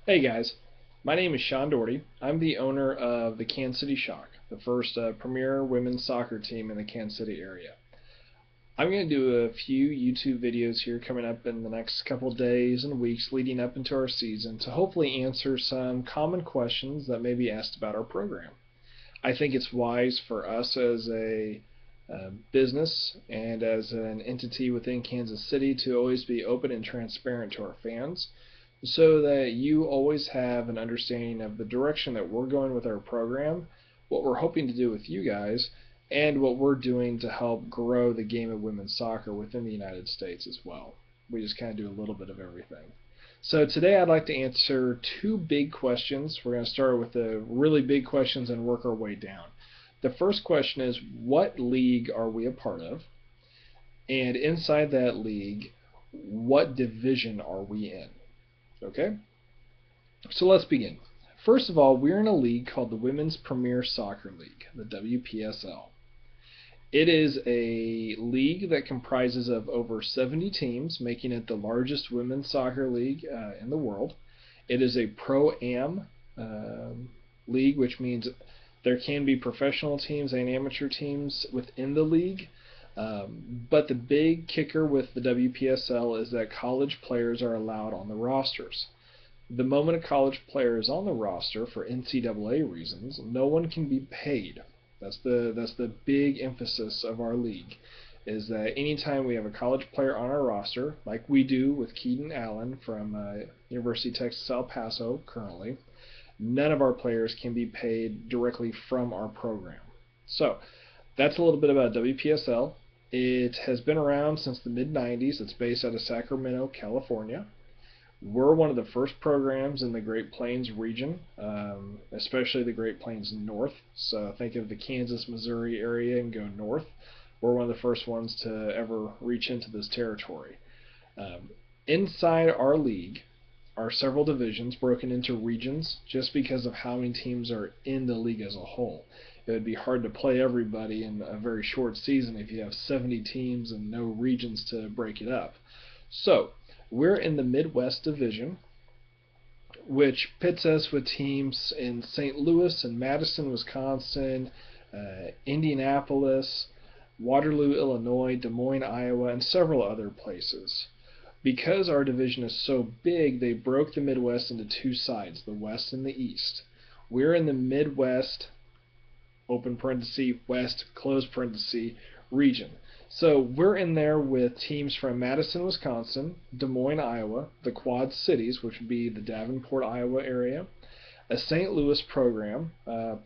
Hey guys, my name is Shawn Daugherty. I'm the owner of the Kansas City Shock, the first premier women's soccer team in the Kansas City area. I'm going to do a few YouTube videos here coming up in the next couple days and weeks leading up into our season to hopefully answer some common questions that may be asked about our program. I think it's wise for us as a business and as an entity within Kansas City to always be open and transparent to our fans so that you always have an understanding of the direction that we're going with our program, what we're hoping to do with you guys, and what we're doing to help grow the game of women's soccer within the United States as well. We just kind of do a little bit of everything. So today I'd like to answer two big questions. We're going to start with the really big questions and work our way down. The first question is, what league are we a part of? And inside that league, what division are we in? Okay? So let's begin. First of all, we're in a league called the Women's Premier Soccer League, the WPSL. It is a league that comprises of over 70 teams, making it the largest women's soccer league in the world. It is a pro-am league, which means there can be professional teams and amateur teams within the league. But the big kicker with the WPSL is that college players are allowed on the rosters. The moment a college player is on the roster for NCAA reasons, no one can be paid. That's the big emphasis of our league, is that anytime we have a college player on our roster, like we do with Keaton Allen from University of Texas El Paso currently, none of our players can be paid directly from our program. So that's a little bit about WPSL. It has been around since the mid-90s. It's based out of Sacramento, California. We're one of the first programs in the Great Plains region, especially the Great Plains North. So think of the Kansas, Missouri area and go north. We're one of the first ones to ever reach into this territory. Inside our league are several divisions broken into regions just because of how many teams are in the league as a whole. It would be hard to play everybody in a very short season if you have 70 teams and no regions to break it up. So we're in the Midwest Division, which pits us with teams in St. Louis and Madison, Wisconsin, Indianapolis, Waterloo, Illinois, Des Moines, Iowa, and several other places. Because our division is so big, they broke the Midwest into two sides, the West and the East. We're in the Midwest, open parenthesis, West, close parenthesis, region. So we're in there with teams from Madison, Wisconsin, Des Moines, Iowa, the Quad Cities, which would be the Davenport, Iowa area, a St. Louis program,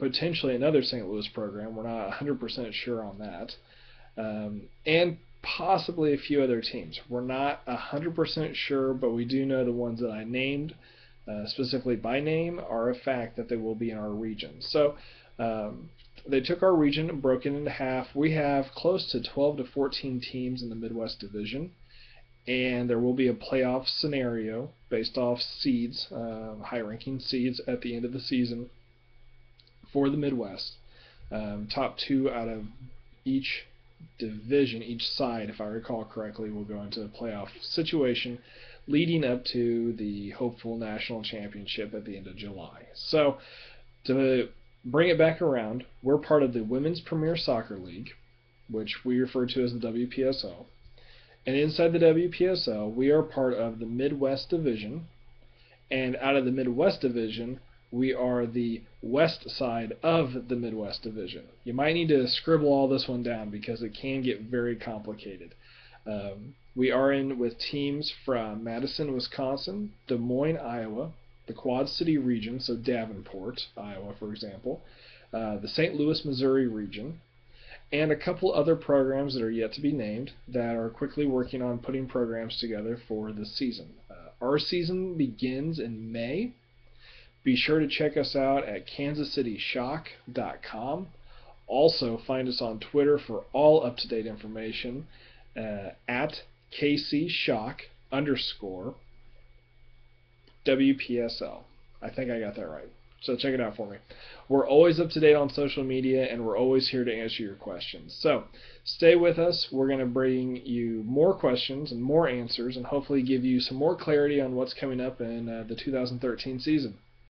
potentially another St. Louis program. We're not 100% sure on that, and possibly a few other teams. We're not 100% sure, but we do know the ones that I named, specifically by name, are a fact that they will be in our region. So they took our region and broke it into half. We have close to 12 to 14 teams in the Midwest Division, and there will be a playoff scenario based off seeds, high-ranking seeds at the end of the season for the Midwest. Top two out of each division, each side, if I recall correctly, will go into a playoff situation leading up to the hopeful national championship at the end of July. So to bring it back around, we're part of the Women's Premier Soccer League, which we refer to as the WPSL. And inside the WPSL, we are part of the Midwest Division. And out of the Midwest Division, we are the west side of the Midwest Division. You might need to scribble all this one down because it can get very complicated. We are in with teams from Madison, Wisconsin, Des Moines, Iowa, the Quad City region, so Davenport, Iowa, for example, the St. Louis, Missouri region, and a couple other programs that are yet to be named that are quickly working on putting programs together for the season. Our season begins in May. Be sure to check us out at kansascityshock.com. Also, find us on Twitter for all up-to-date information at KCShock_WPSL. I think I got that right. So check it out for me. We're always up to date on social media, and we're always here to answer your questions. So stay with us. We're going to bring you more questions and more answers, and hopefully give you some more clarity on what's coming up in the 2013 season.